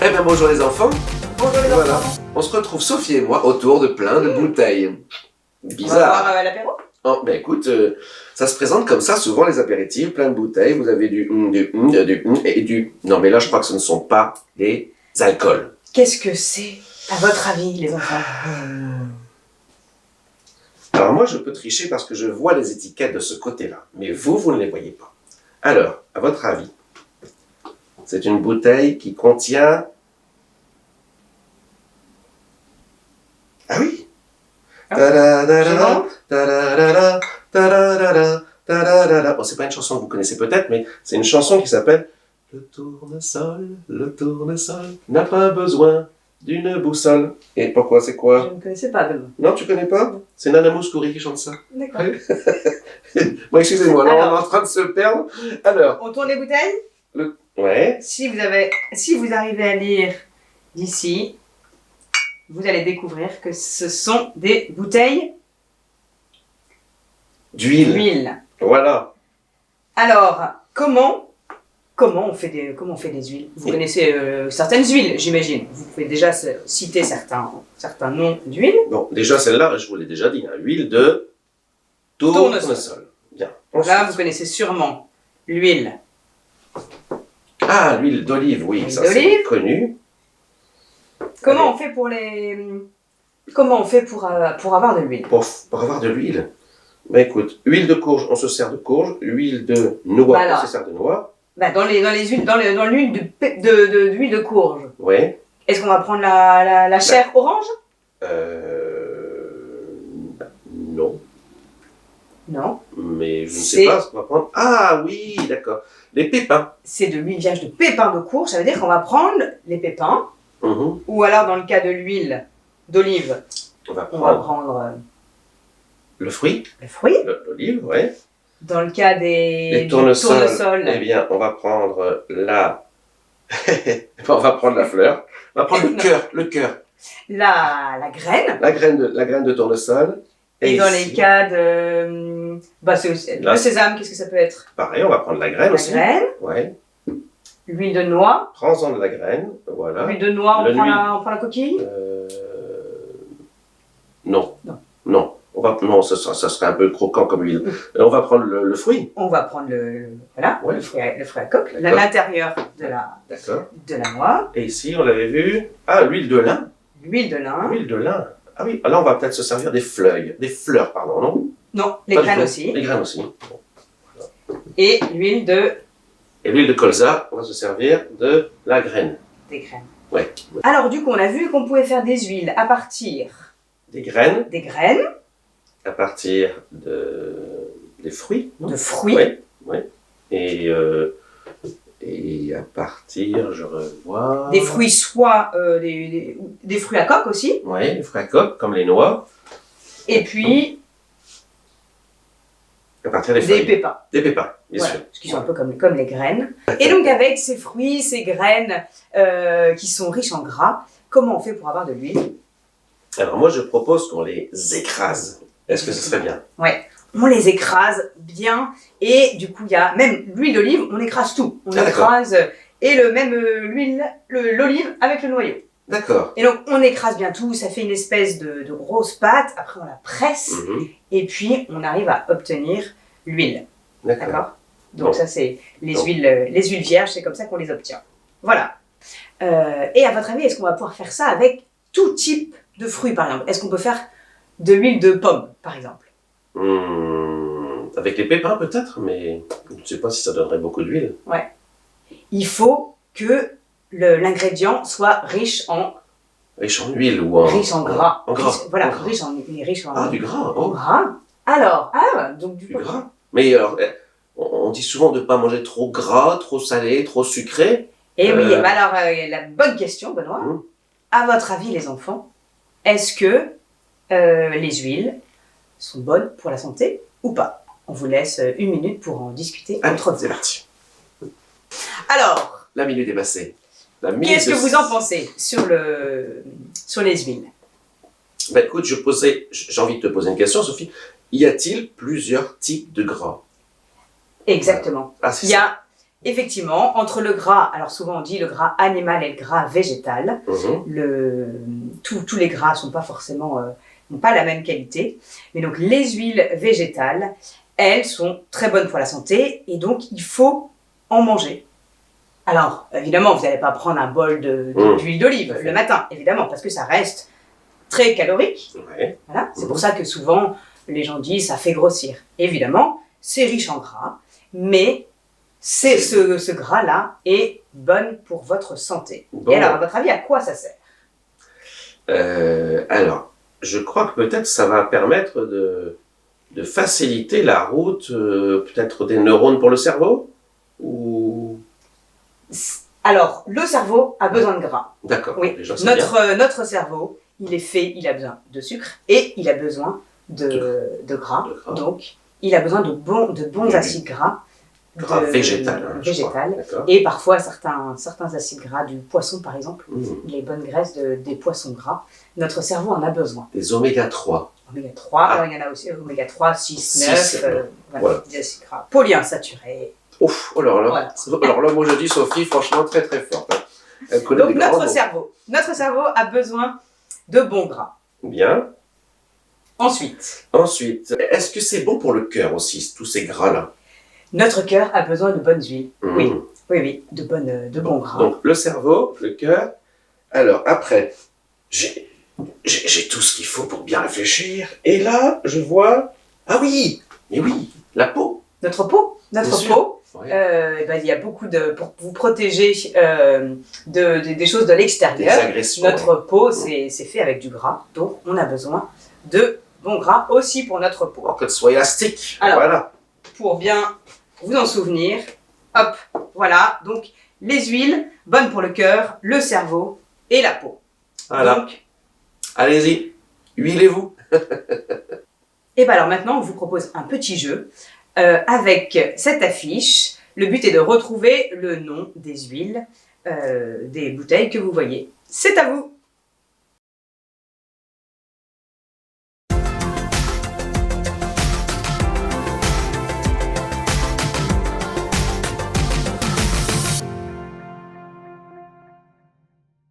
Eh bien bonjour les enfants. Bonjour les Voilà. enfants. On se retrouve Sophie et moi autour de plein de bouteilles. On va Bizarre. boire l'apéro. Oh, ben écoute, ça se présente comme ça souvent les apéritifs, plein de bouteilles. Vous avez du et du. Non mais là je crois que ce ne sont pas des alcools. Qu'est-ce que c'est, à votre avis, les enfants? Alors moi je peux tricher parce que je vois les étiquettes de ce côté-là, mais vous ne les voyez pas. Alors, à votre avis, c'est une bouteille qui contient... Ah oui. Ta-da-da-da, ta-da-da-da, ta-da-da-da, ta-da-da-da. Bon, c'est pas une chanson que vous connaissez peut-être, mais c'est une chanson qui s'appelle le tournesol n'a pas besoin d'une boussole. Et pourquoi, c'est Je quoi? ne connaissais pas, Benoît. Non, tu connais pas? C'est Nana Mouskouri qui chante ça. D'accord. Bon, excusez-moi, là on Alors. est en train de se perdre. Alors, On tourne les bouteilles. ouais. Si vous arrivez à lire d'ici, vous allez découvrir que ce sont des bouteilles D'huile. d'huile. Voilà. Alors, comment on fait des huiles? Vous Oui. connaissez certaines huiles, j'imagine. Vous pouvez déjà citer certains noms d'huiles. Bon, déjà celle-là, je vous l'ai déjà dit, hein, huile de tournesol. Bien. Là, vous connaissez sûrement l'huile. Ah, l'huile d'olive, oui, L'huile ça c'est d'olive. connu. Comment Allez. on fait pour avoir de l'huile? Pour avoir de l'huile. Ben écoute, huile de courge, on se sert de courge. Huile de noix, Voilà. on se sert de noix. Bah, dans l'huile d'huile de courge. Ouais. Est-ce qu'on va prendre la chair orange? Non. Non. Mais je ne C'est- sais pas ce qu'on va prendre. Ah oui, d'accord. Les pépins. C'est de l'huile vierge de pépins de courge. Ça veut dire qu'on va prendre les pépins, Mhm. ou alors dans le cas de l'huile d'olive, On va on va prendre prendre le fruit, le fruit. l'olive, ouais. Dans le cas Les du tournesols, tournesol, eh bien, on va prendre on va prendre la fleur. On va prendre le cœur. la graine. La graine de tournesol. Et dans ici, les cas de Là. le sésame, qu'est-ce que ça peut être? pareil, on va prendre la graine La aussi. graine, Ouais. l'huile de noix. Prends-en de la graine, voilà. L'huile de noix, Le on prend huile. on prend la coquille. Non. Non. Non. Non, ça serait un peu croquant comme huile. On va prendre le fruit. On va prendre voilà, Ouais. le fruit à coque, D'accord. l'intérieur D'accord. de la noix, Et ici, on l'avait vu. Ah, l'huile de lin. l'huile de lin. L'huile de lin. Ah oui, là, on va peut-être se servir des fleurs, pardon, non? Non, les Pas du graines tout. aussi. Les graines aussi. Et l'huile Et l'huile de colza, on va se servir de la graine. des graines. Ouais. Alors du coup, on a vu qu'on pouvait faire des huiles à partir Des graines, des graines, à partir des fruits, non? de fruits, Ouais, ouais. Et à partir, je revois... des fruits soit des fruits à coque aussi, Ouais, les fruits à coque, comme les noix. et puis À partir des des feuilles. pépins. Des pépins, bien Voilà, sûr. parce qu'ils sont un peu comme les graines. Et donc avec ces fruits, ces graines qui sont riches en gras, comment on fait pour avoir de l'huile? Alors moi, je propose qu'on les écrase. Est-ce que ce serait bien? Ouais, on les écrase bien, et du coup il y a même l'huile d'olive, on écrase tout. On Ah, d'accord. écrase et l'olive avec le noyau. D'accord. Et donc on écrase bien tout, ça fait une espèce de grosse pâte, après on la presse, Mhm. et puis on arrive à obtenir l'huile. D'accord. D'accord? Donc Bon. ça c'est les Bon. huiles vierges, c'est comme ça qu'on les obtient. Voilà. Et à votre avis, est-ce qu'on va pouvoir faire ça avec tout type de fruits par exemple? Est-ce qu'on peut faire de l'huile de pomme par exemple? Avec les pépins peut-être, mais je ne sais pas si ça donnerait beaucoup d'huile. Il faut que l'ingrédient soit riche en Riche en huile ou en... gras. En gras. Voilà, En gras. riche en Ah, du gras, oh, gras. Alors, donc du du coup, gras. Mais alors, on dit souvent de ne pas manger trop gras, trop salé, trop sucré. et oui, bah alors la bonne question, Benoît. Mhm. À votre avis, les enfants, est-ce que les huiles sont bonnes pour la santé ou pas? On vous laisse 1 minute pour en discuter Allez, entre c'est vous. parti. Alors, La minute est passée. La minute qu'est-ce que de- vous en pensez sur les huiles? Bah écoute, j'ai envie de te poser une question, Sophie. Y a-t-il plusieurs types de gras? Exactement. Ah, c'est Il y ça. a effectivement, entre le gras, alors souvent on dit le gras animal et le gras végétal, tous les gras sont pas forcément, n'ont pas la même qualité, mais donc les huiles végétales, elles sont très bonnes pour la santé et donc il faut en manger. Alors, évidemment, vous n'allez pas prendre un bol d'huile d'olive le matin, évidemment, parce que ça reste très calorique. Ouais. Voilà. C'est pour ça que souvent, les gens disent ça fait grossir. Évidemment, c'est riche en gras, mais ce gras-là est bon pour votre santé. Bon. Et alors, à votre avis, à quoi ça sert? Alors, je crois que peut-être ça va permettre de faciliter la route, peut-être des neurones pour le cerveau ou... Alors, le cerveau a besoin de gras. D'accord. Oui, Déjà, c'est bien. notre cerveau, il a besoin de sucre et il a besoin de gras. De gras. Donc, il a besoin de bons acides gras. Gras végétal. Hein, végétal. D'accord. Et parfois, certains acides gras du poisson, par exemple, Mmh. les bonnes graisses des poissons gras, notre cerveau en a besoin. Des oméga 3. Oméga 3, alors il y en a aussi oméga 3, 6, 9, voilà. des acides gras polyinsaturés. Ouf, oh là là. Voilà. Alors là, moi je dis Sophie, franchement, très très forte. Hein. Elle connaît Donc des grands notre cerveau a besoin de bons gras. mots. Bien. Ensuite, Est-ce que c'est bon pour le cœur aussi, tous ces gras-là? notre cœur a besoin de bonnes huiles. Mmh. Oui, de bons gras. Donc le cerveau, le cœur. Alors après, j'ai tout ce qu'il faut pour bien réfléchir. Et là, je vois... Ah oui, mais oui, la peau. Notre peau, Bien sûr. Ouais. il y a beaucoup pour vous protéger des choses de Des l'extérieur. agressions. Notre peau, c'est fait avec du gras, donc on a besoin de bons gras aussi pour notre peau. Pour qu'elle soit élastique. Alors, voilà. Pour bien vous en souvenir, hop, voilà, donc les huiles, bonnes pour le cœur, le cerveau et la peau. Voilà. Donc, Allez-y, huilez-vous. et bien alors maintenant, on vous propose un petit jeu avec cette affiche. Le but est de retrouver le nom des huiles, des bouteilles que vous voyez. C'est à vous!